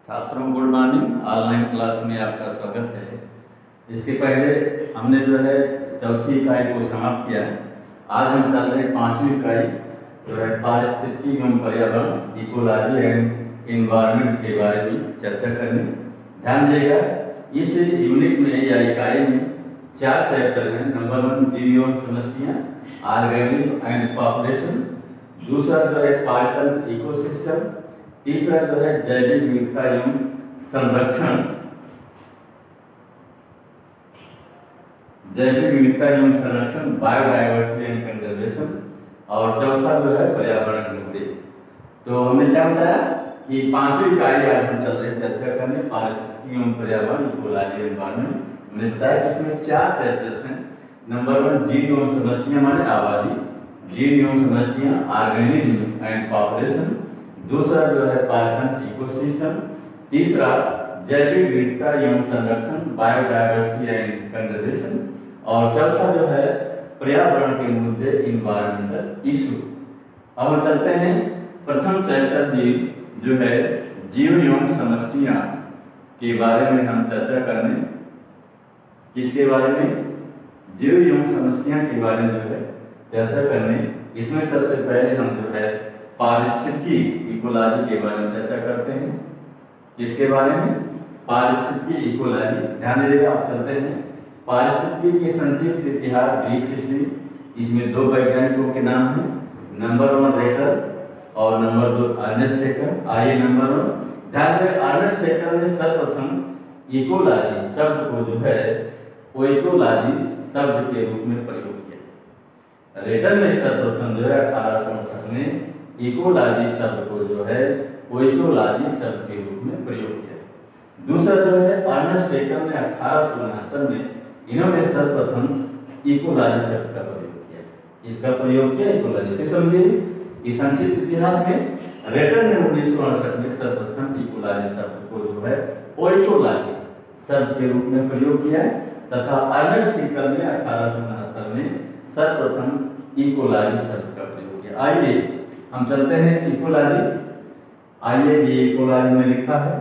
छात्रों good morning. Online class में आपका स्वागत है। इसके पहले हमने जो है चौथी इकाई को समाप्त किया है। आज हम चल रहे 5वीं इकाई जो है पारिस्थितिकी एवं पर्यावरण इकोलॉजी एंड इन्वायरमेंट के बारे में चर्चा करने। ध्यान दीजिएगा, इस यूनिट में या इकाई में 4 चैप्टर हैं। नंबर 1 जीव एवं समस्याएं, ऑर्गेनिज्म एंड पॉपुलेशन। दूसरा जो है पारितंत्र इकोसिस्टम। तीसरा जो है जैविक विविधता एवं संरक्षण, जैविक विविधता एवं संरक्षण, बायोडायवर्सिटी एंड कंजर्वेशन। और चौथा जो है पर्यावरण के मुद्दे। तो हमने क्या बताया कि 5वीं इकाई आज हम चल रहे चर्चा करने पारिस्थितिकी एवं पर्यावरण इकोलॉजी एनवायरनमेंट। हमने बताया कि इसमें 4 चैप्टर्स हैं। नंबर 1 जीव एवं समस्याएं माने आबादी, जीव एवं समस्याएं, ऑर्गेनिज्म एंड पॉपुलेशन। दूसरा जो है पारितंत्र इकोसिस्टम। तीसरा जैविक विविधता एवं संरक्षण, बायोडायवर्सिटी एंड कंजर्वेशन। और चौथा जो है पर्यावरण के मुद्दे, इन्वायरमेंटल इशू। अब हम चलते हैं प्रथम चैप्टर जीव जो है जीव एवं समस्याएं के बारे में हम चर्चा करने। किसके बारे में? जीव एवं समस्याएं के बारे में जो है चर्चा करने। इसमें सबसे पहले हम जो है पारिस्थितिकी इकोलॉजी के बारे में चर्चा करते हैं। किसके बारे में? पारिस्थितिकी इकोलॉजी। ध्यान दीजिएगा, आप चलते हैं पारिस्थितिकी के संक्षिप्त इतिहास, ब्रीफ हिस्ट्री। इसमें 2 वैज्ञानिकों के नाम हैं। नंबर 1 रेटर और नंबर 2 अर्नेस्ट हेकर। आइए नंबर 1 ध्यान दें, अर्नेस्ट हेकर ने सर्वप्रथम इकोलॉजी शब्द को जो है वो इकोलॉजी शब्द के रूप में प्रयोग किया। रेटर ने सर्वप्रथम जो है 1868 में इकोलॉजी शब्द को जो है वो इकोलॉजी शब्द के रूप में प्रयोग किया। दूसरा जो है अर्नेस्ट हेकर ने 1869 में इन्होंने सर्वप्रथम इकोलॉजी शब्द का प्रयोग किया। इसका प्रयोग किया इकोलॉजी। फिर समझिए इस संक्षिप्त इतिहास में रेटर ने 1968 में सर्वप्रथम इकोलॉजी शब्द को जो है वो इकोलॉजी शब्द के रूप में प्रयोग किया तथा अर्नेस्ट हेकर ने 1869 में सर्वप्रथम इकोलॉजी शब्द का प्रयोग किया। आइए हम चलते हैं इकोलॉजी। आइए ये इकोलॉजी में लिखा है।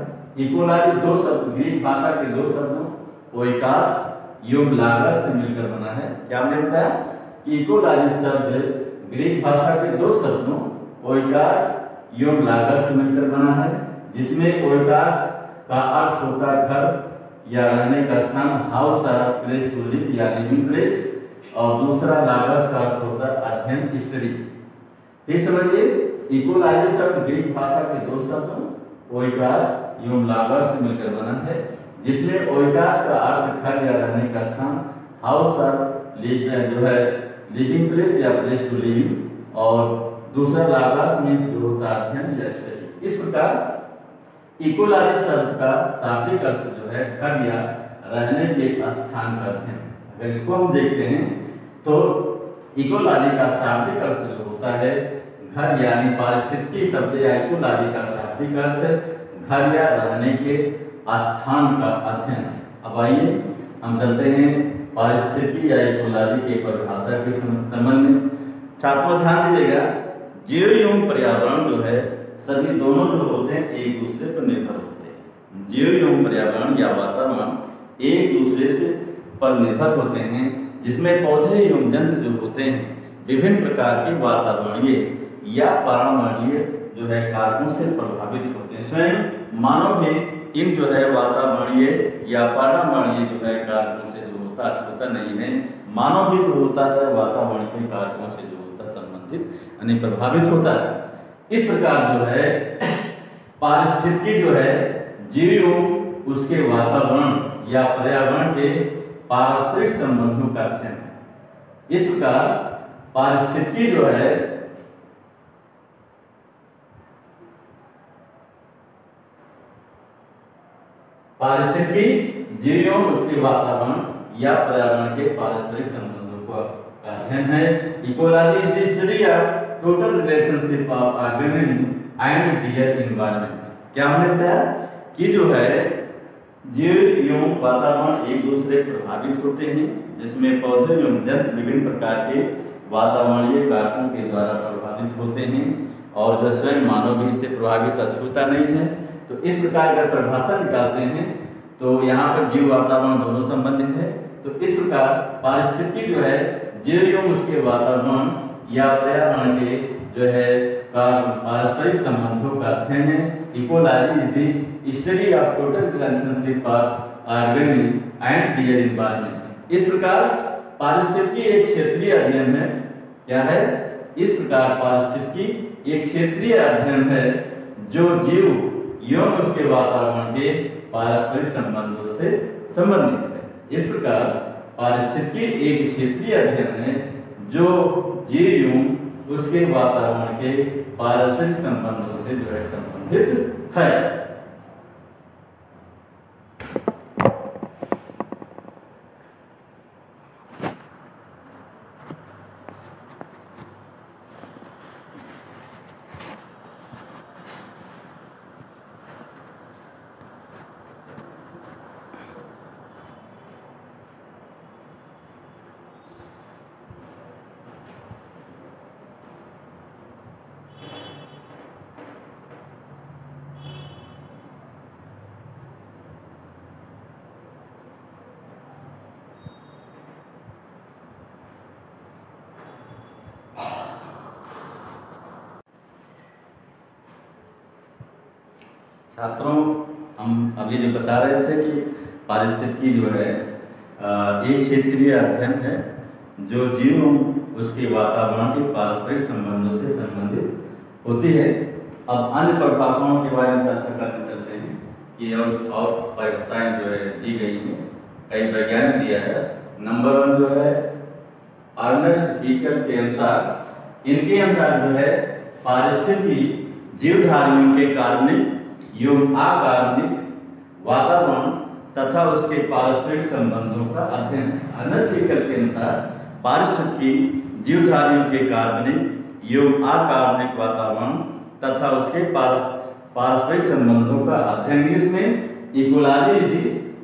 इकोलॉजी 2 शब्द, ग्रीक भाषा के 2 शब्दों ओइकास एवं लागस से मिलकर बना है। क्या हमने बताया कि इकोलॉजी शब्द ग्रीक भाषा के 2 शब्दों ओइकास एवं लागस से मिलकर बना है, जिसमें ओइकास का अर्थ होता है घर या रहने का स्थान, हाउस या प्लेस टू लिव या लिविंग प्लेस। और दूसरा लागस का अर्थ होता है अध्ययन, स्टडी। फिर समझिए इकोलॉजी शब्द ग्रीक भाषा के 2 शब्दों ओइकास एवं लागस से मिलकर बना है, जिसमें ओइकास का अर्थ घर या रहने का स्थान, हाउस और जो है लिविंग प्लेस या प्लेस टू लिविंग, और दूसरा लागस मीन्स जो होता है अध्ययन या स्टडी। इस प्रकार इकोलॉजी शब्द का शाब्दिक अर्थ जो है घर या रहने के स्थान का अध्ययन। अगर इसको हम देखते हैं तो इकोलॉजी का शाब्दिक अर्थ जो होता है घर, यानी पारिस्थितिकी शब्द या इकोलॉजी का शाब्दिक अर्थ घर या रहने के स्थान का अध्ययन है। अब आइए हम चलते हैं पारिस्थितिकी या इकोलॉजी के परिभाषा के संबंध में। छात्रों ध्यान दीजिएगा, जीव एवं पर्यावरण जो है सभी दोनों जो होते हैं एक दूसरे पर निर्भर होते हैं। जीव एवं पर्यावरण या वातावरण एक दूसरे से पर निर्भर होते हैं, जिसमें पौधे एवं जंतु जो होते हैं विभिन्न प्रकार के वातावरणीय या पर्यावरणीय जो है कारकों से प्रभावित होते हैं। स्वयं मानव भी इन जो है वातावरणीय या पर्यावरणीय जो है कारकों से जो होता छूता नहीं है। मानव भी जो होता है वातावरणीय कारकों से जो होता संबंधित यानी प्रभावित होता है। इस प्रकार जो है पारिस्थितिकी जो है जीव उसके वातावरण या पर्यावरण के पारस्परिक संबंधों का अध्ययन है। इस प्रकार पारिस्थितिकी जो है पारिस्थितिकी जीव एवं उसके वातावरण या पर्यावरण के पारस्परिक संबंधों का अध्ययन है। Ecology is the study of total relationship of organism and their environment. क्या हमने बताया कि जो है जीव एवं वातावरण एक दूसरे प्रभावित होते हैं, जिसमें पौधे एवं जंतु विभिन्न प्रकार के वातावरणीय कारकों के द्वारा प्रभावित होते हैं। और जो स्वयं मानव भी इससे प्रभावित अछूता नहीं है। तो इस प्रकार अगर परिभाषा निकालते हैं तो यहाँ पर जीव वातावरण दोनों संबंधित है। तो इस प्रकार पारिस्थितिकी जो है जीव एवं उसके वातावरण या पर्यावरण के जो है पारस्परिक संबंधों का अध्ययन है। Ecology is the study of total relationship of organism and their environment. इस प्रकार पारिस्थितिकी एक क्षेत्रीय अध्ययन है। क्या है? इस प्रकार पारिस्थितिकी एक क्षेत्रीय अध्ययन है जो जीव एवं उसके वातावरण के पारस्परिक संबंधों से संबंधित है। इस प्रकार पारिस्थितिकी एक क्षेत्रीय अध्ययन है जो जीव एवं उसके वातावरण के पारस्परिक संबंधों से जो है संबंधित है। छात्रों, हम अभी जो बता रहे थे कि पारिस्थितिकी जो है एक क्षेत्रीय अध्ययन है जो जीव उसके वातावरण के पारस्परिक संबंधों से संबंधित होती है। अब अन्य परिभाषाओं के बारे में चर्चा करने चलते हैं कि और परिभाषाएं जो है दी गई हैं। कई वैज्ञानिक दिया है। नंबर 1 जो है अर्नेस्ट हीकल के अनुसार, इनके अनुसार जो है पारिस्थितिकी जीवधारियों के कार्बनिक एवं अकार्बनिक वातावरण तथा उसके पारस्परिक संबंधों का अध्ययन है। अर्नेस्ट हीकल के अनुसार पारिस्थितिकी जीवधारियों के कार्बनिक एवं अकार्बनिक वातावरण तथा उसके पारस्परिक संबंधों का अध्ययन। इंग्लिश में ecology is the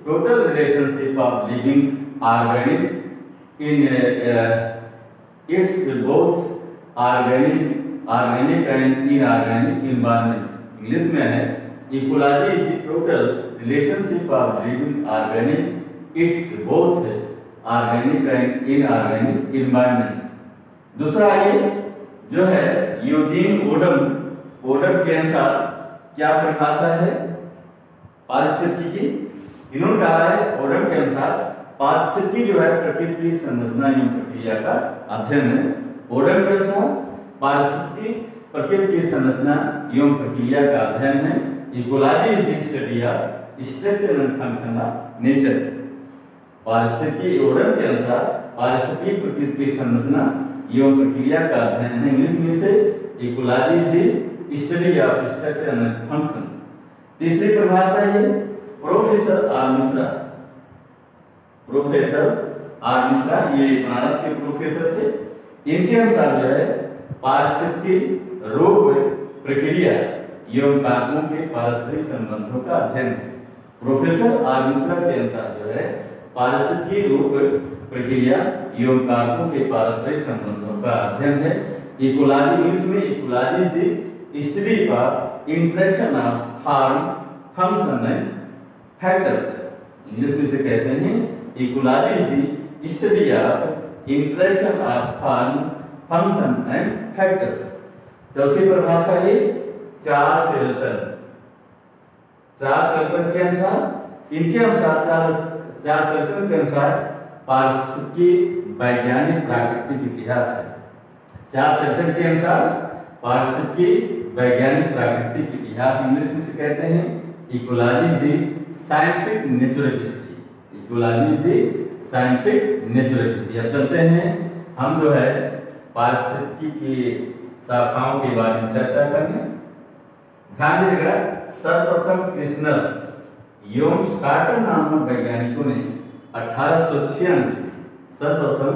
total relationship of living organic in its both organic and inorganic environment. English में है ecology is the total relationship of living organic it's both organic and inorganic environment. दूसरा ये जो है Eugene Odum के अनुसार क्या परिभाषा है पारिस्थितिकी की? इन्होंने कहा है ओडम के अनुसार पारिस्थितिकी जो है प्रकृति की संरचना एवं प्रक्रिया का अध्ययन है। ओडम के अनुसार पारिस्थितिकी प्रकृति की संरचना एवं प्रक्रिया का अध्ययन है। Ecology is the study of structure and function of nature. पारिस्थितिकी ओडम के अनुसार पारिस्थितिकी प्रकृति की संरचना एवं प्रक्रिया का अध्ययन है। इंग्लिश में से ecology is the study of structure and function. तीसरी परिभाषा ये प्रोफेसर आर मिश्रा ये बनारस के प्रोफेसर थे। इनके अनुसार जो है पारिस्थितिकी रूप प्रक्रिया एवं कारकों के पारस्परिक संबंधों का अध्ययन है। प्रोफेसर आर मिश्रा के अनुसार जो है पारिस्थितिकी रूप प्रक्रिया एवं कारकों के पारस्परिक संबंधों का अध्ययन है। इकोलॉजी इंग्लिश में ecology is the study of interaction of form function and factors. English में से कहते हैं ecology is the study of interaction of form function and factors. चौथी परिभाषा है चार्ल्स शेल्टन के अनुसार, इनके अनुसार चार्ल्स शेल्टन के अनुसार पारिस्थितिकी वैज्ञानिक प्राकृतिक इतिहास है। चार्ल्स शेल्टन के अनुसार पारिस्थितिकी वैज्ञानिक प्राकृतिक इतिहास। इंग्लिश में से कहते हैं ecology is the scientific natural history. Ecology is the scientific natural history. अब चलते हैं हम जो है पारिस्थितिकी की शाखाओं के बारे में चर्चा करने। ध्यान दीजिएगा, सर्वप्रथम कृष्णर एवं साटर नामक वैज्ञानिकों ने 1896 सर्वप्रथम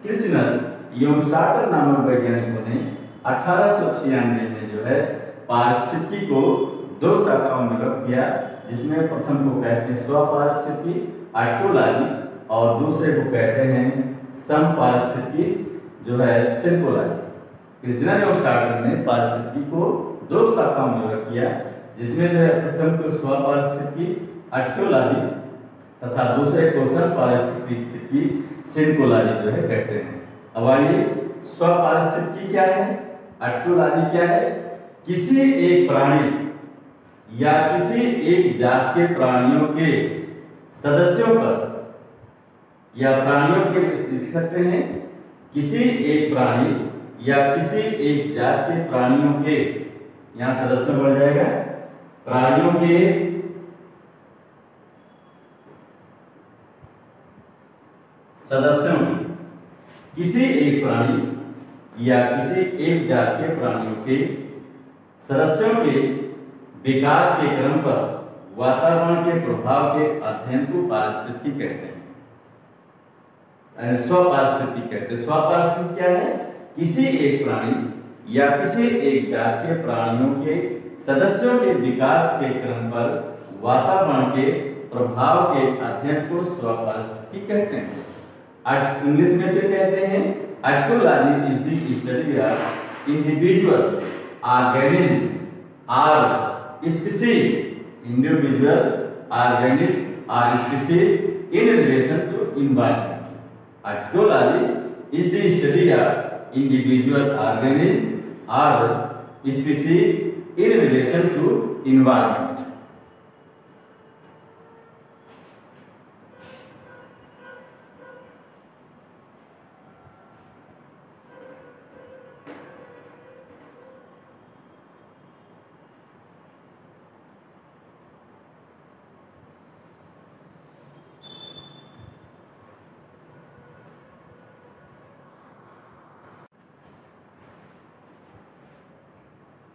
कृष्णर एवं साटर नामक वैज्ञानिकों ने 1896 में जो है पारिस्थितिकी को 2 शाखाओं में विभक्त किया, जिसमें प्रथम को कहते हैं स्वपारिस्थितिकी आर्कियोलॉजी और दूसरे को कहते हैं समपारिस्थितिकी जो है सिंपोलॉजी। किर्चनर एवं सार्टर ने पारिस्थितिकी को दो शाखाओं में विभाजित किया, जिसमें जो है प्रथम को स्वपारिस्थितिकी आर्टिकोलॉजी तथा दूसरे को संपारिस्थितिकी सिंकोलॉजी जो है कहते हैं। अब आइए, स्वपारिस्थितिकी क्या है, आर्टिकोलॉजी क्या है? किसी एक प्राणी या किसी एक जात के प्राणियों के सदस्यों पर या प्राणियों के लिख सकते हैं, किसी एक प्राणी या किसी एक जात के प्राणियों के, यहां सदस्यों बढ़ जाएगा, प्राणियों के सदस्यों की, किसी एक प्राणी या किसी एक जात के प्राणियों के सदस्यों के विकास के क्रम पर वातावरण के प्रभाव के अध्ययन को पारिस्थितिकी कहते हैं, स्वपारिस्थितिकी कहते हैं। स्वपारिस्थितिकी क्या है? किसी एक प्राणी या किसी एक जात के प्राणियों के सदस्यों के विकास के क्रम पर वातावरण के प्रभाव के अध्ययन को स्वपारिस्थितिकी कहते हैं। इंग्लिश में से कहते हैं autecology is the study of individual organism और स्पीशीज, इंडिविजुअल ऑर्गेनिज्म और species in relation to environment. Archaeology is the study of individual organisms or species in relation to environment.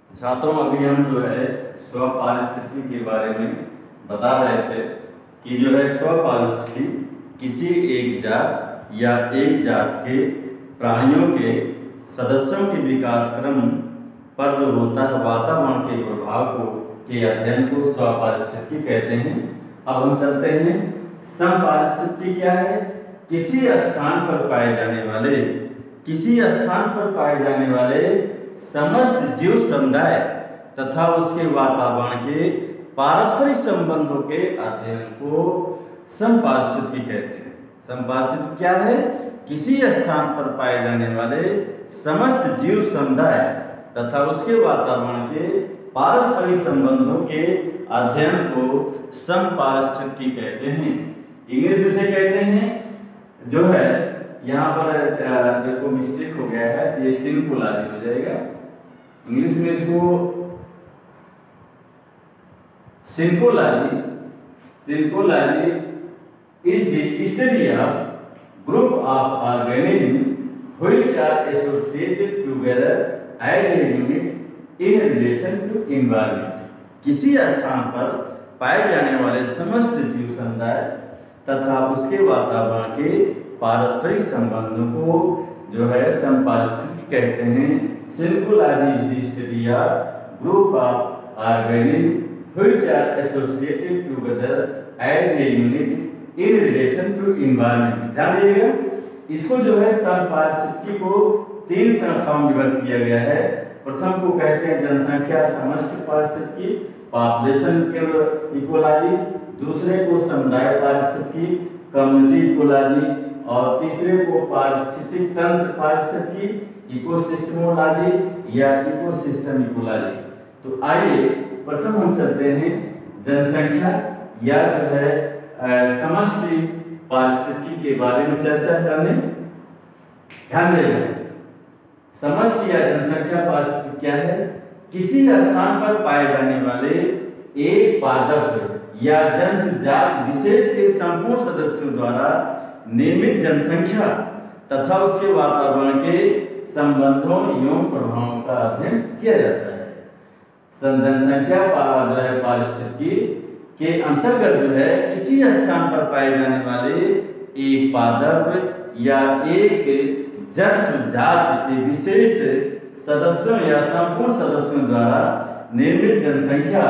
छात्रों, अभी हम जो है स्वपारिस्थितिकी के बारे में बता रहे थे कि जो है स्वपारिस्थितिकी किसी एक जात या एक जात के प्राणियों के सदस्यों के विकास क्रम पर जो होता है वातावरण के प्रभाव को के अध्ययन को स्वपारिस्थितिकी कहते हैं। अब हम चलते हैं, समपारिस्थितिकी क्या है? किसी स्थान पर पाए जाने वाले समस्त जीव समुदाय तथा उसके वातावरण के पारस्परिक संबंधों के अध्ययन को समपारिस्थितिकी कहते हैं। समपारिस्थितिकी क्या है? किसी स्थान पर पाए जाने वाले समस्त जीव समुदाय तथा उसके वातावरण के पारस्परिक संबंधों के अध्ययन को समपारिस्थितिकी कहते हैं। इंग्लिश में से कहते हैं, जो है यहाँ पर देखो मिस्टेक हो गया है, ये सिंकोलॉजी हो जाएगा। इंग्लिश में इसको synecology is the study of group of organism which are associated together as a unit in relation to environment. किसी स्थान पर पाए जाने वाले समस्त जीव समुदाय तथा उसके वातावरण के पारस्परिक संबंधों को जो है समपारिस्थितिकी कहते हैं। Synecology is the study of group of organism which are associated together as a unit in relation to environment. ध्यान दीजिएगा, इसको जो है समपारिस्थितिकी को तीन शाखाओं में विभाजित किया गया है। प्रथम को कहते हैं जनसंख्या समष्टि पारिस्थितिकी, पॉपुलेशन इकोलॉजी, दूसरे को समुदाय पारिस्थितिकी, कम्युनिटी इकोलॉजी, और तीसरे को पारिस्थितिक तंत्र पारिस्थितिकी, इकोसिस्टमोलॉजी या इकोसिस्टम इकोलॉजी। तो आइए प्रथम हम चलते हैं जनसंख्या या जो है समष्टि पारिस्थितिकी के बारे में चर्चा करने। ध्यान देना, समष्टि या जनसंख्या पारिस्थितिकी क्या है? किसी स्थान पर पाए जाने वाले एक पादप या जंतु जात विशेष के संपूर्ण सदस्यों द्वारा नियमित जनसंख्या तथा उसके वातावरण के संबंधों एवं प्रभावों का अध्ययन किया जाता है। जनसंख्या पारिस्थितिकी के अंतर्गत जो है किसी स्थान पर पाए जाने वाले एक पादप या एक जंतु जात के विशेष सदस्यों या संपूर्ण सदस्यों द्वारा निर्मित जनसंख्या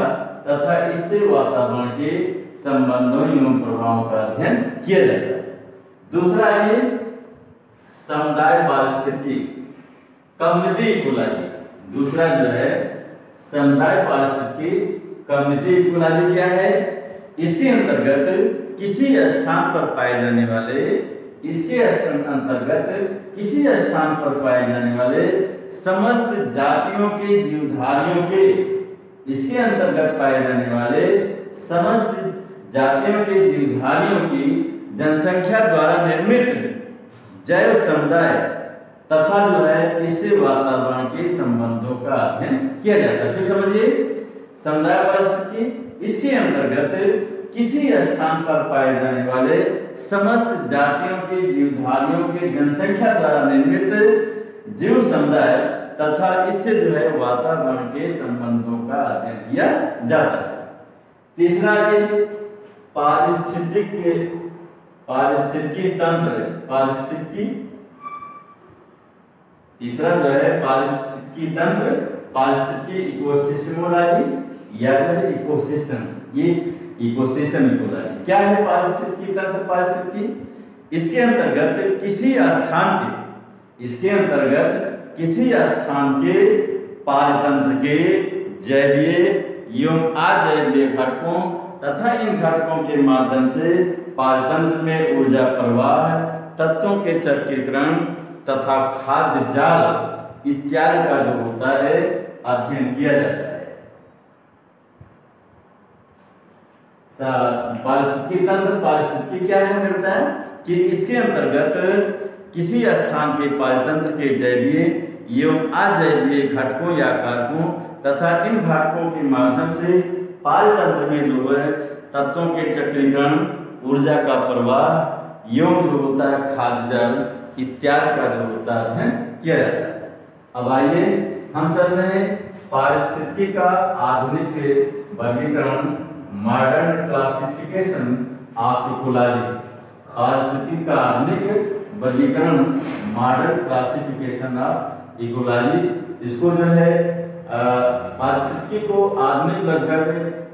तथा इससे वातावरण के संबंधों एवं प्रभावों का अध्ययन किया जाता है। दूसरा है समुदाय पारिस्थितिकी। Community ecology. दूसरा जो है समुदाय पारिस्थितिकी, कम्युनिटी इकोलॉजी क्या है? इसके अंतर्गत किसी स्थान पर पाए जाने वाले समस्त जातियों के जीवधारियों के समस्त जातियों के जीवधारियों की जनसंख्या द्वारा निर्मित जैव समुदाय तथा जो है इससे वातावरण के संबंधों का अध्ययन किया जाता है। फिर समझिए, समुदाय पारिस्थितिकी इसके अंतर्गत किसी स्थान पर पाए जाने वाले समस्त जातियों के जीवधारियों के जनसंख्या द्वारा निर्मित जीव समुदाय तथा इससे जो है वातावरण के संबंधों का अध्ययन किया जाता है। तीसरा ये पारिस्थितिकी तंत्र, तीसरा जो है पारिस्थितिकी तंत्र, पारिस्थितिकी इकोसिस्टमोलॉजी या फिर इकोसिस्टम, ये इकोसिस्टम इकोलॉजी। क्या है पारिस्थितिकी तंत्र? पारिस्थितिकी इसके अंतर्गत किसी स्थान के पारतंत्र के जैवीय एवं अजैवीय घटकों तथा इन घटकों के माध्यम से पारतंत्र में ऊर्जा प्रवाह, तत्वों के चक्रीकरण तथा खाद्य जाल इत्यादि का जो होता है अध्ययन किया जाता है। पारिस्थितिकी तंत्र, पारिस्थितिकी क्या है? मिलता है कि इसके अंतर्गत किसी स्थान के पारतंत्र के जैवीय एवं अजैवीय घटकों या कारकों तथा इन घटकों के माध्यम से पारतंत्र में जो है तत्वों के चक्रीकरण, ऊर्जा का प्रवाह एवं जो होता है खाद्य जाल इत्यादि का जो होता है किया जाता है। अब आइए हम चल रहे हैं पारिस्थितिकी का आधुनिक वर्गीकरण, मॉडर्न क्लासिफिकेशन ऑफ इकोलॉजी। पारिस्थितिकी का आधुनिक वर्गीकरण, मॉडर्न क्लासिफिकेशन ऑफ इकोलॉजी। इसको जो है पारिस्थितिकी को आधुनिक लगभग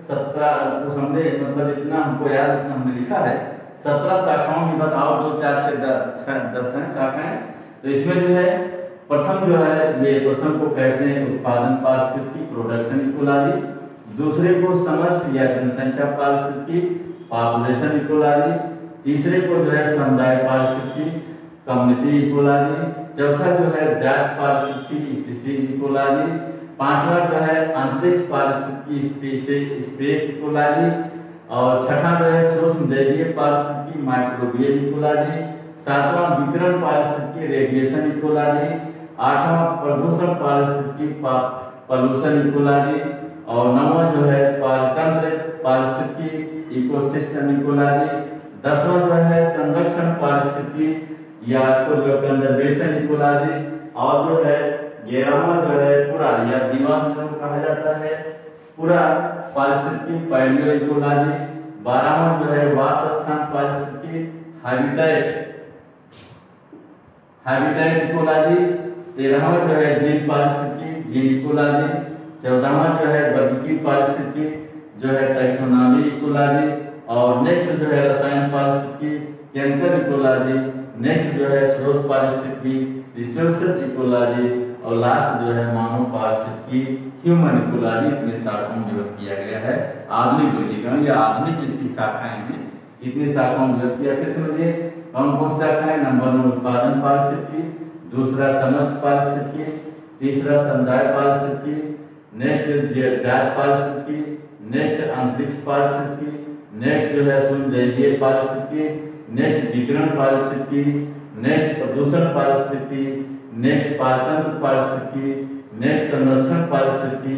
17 को समझे, मतलब इतना हमको याद, इतना हमने लिखा है 17 शाखाओं में बताओ, 2 4 6 10 हैं शाखाएं। तो इसमें जो है प्रथम जो है ये प्रथम को कहते हैं उत्पादन पारिस्थितिकी, प्रोडक्शन इकोलॉजी। दूसरे को समष्टि या जनसंख्या पारिस्थितिकी, पॉपुलेशन इकोलॉजी। तीसरे को जो है समुदाय पारिस्थितिकी, कम्युनिटी इकोलॉजी। चौथा जो है जात पारिस्थितिकी, स्पीशीज इकोलॉजी। पांचवा जो है अंतरिक्ष पारिस्थितिकी, स्पेस इकोलॉजी। और छठा जो है सूक्ष्म जैवीय पारिस्थितिकी, माइक्रोबियल इकोलॉजी। सातवां विकिरण पारिस्थितिकी, रेडिएशन इकोलॉजी। आठवां प्रदूषण पारिस्थितिकी, पॉल्यूशन इकोलॉजी। और नौवां जो है पारतंत्र पारिस्थितिकी, इकोसिस्टम इकोलॉजी। 10वां जो है संरक्षण पारिस्थितिकी या इसको जो कंजर्वेशन इकोलॉजी। और जो है 11वां जो है पूरा या जीवाश्म जो कहा जाता है पूरा पारिस्थितिकी, पैलियो इकोलॉजी। 12वां जो है वासस्थान पारिस्थितिकी, हैबिटेट इकोलॉजी। 13वां जो है जीन पारिस्थितिकी, जीन इकोलॉजी। 14वां जो है वर्गीकृत पारिस्थितिकी जो है टैक्सोनॉमी इकोलॉजी। और नेक्स्ट जो है रसायन पारिस्थितिकी, केमिकल इकोलॉजी। नेक्स्ट जो है स्रोत पारिस्थितिकी, रिसोर्सेज इकोलॉजी। और लास्ट जो है मानव पारिस्थितिकी, ह्यूमन इकोलॉजी। इतने शाखाओं में विभक्त किया गया है आधुनिक वर्गीकरण या आधुनिक इसकी शाखाएं हैं, इतने शाखाओं में विभक्त किया। फिर समझिए कौन कौन शाखाएं? नंबर 1 उत्पादन पारिस्थितिकी, दूसरा समष्टि पारिस्थितिकी, तीसरा समुदाय पारिस्थितिकी, नेक्स्ट जात पारिस्थितिकी, नेक्स्ट अंतरिक्ष पारिस्थितिकी, नेक्स्ट जो है सूक्ष्म जैवीय पारिस्थितिकी, नेक्स्ट विकिरण पारिस्थितिकी, नेक्स्ट प्रदूषण पारिस्थितिकी, नेक्स्ट पारतंत्र पारिस्थितिकी, नेक्स्ट संरक्षण पारिस्थितिकी,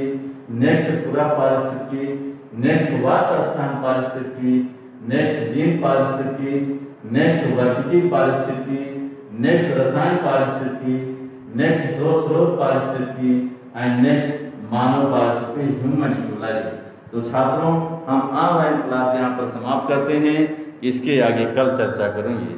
नेक्स्ट पूरा पारिस्थितिकी, नेक्स्ट वासस्थान पारिस्थितिकी, नेक्स्ट जीन पारिस्थितिकी, नेक्स्ट वर्गीकृत पारिस्थितिकी, नेक्स्ट रसायन पारिस्थितिकी, नेक्स्ट स्रोत पारिस्थितिकी एंड नेक्स्ट मानव पारिस्थितिकी, ह्यूमन इकोलॉजी। तो छात्रों हम ऑनलाइन क्लास यहाँ पर समाप्त करते हैं, इसके आगे कल चर्चा करेंगे।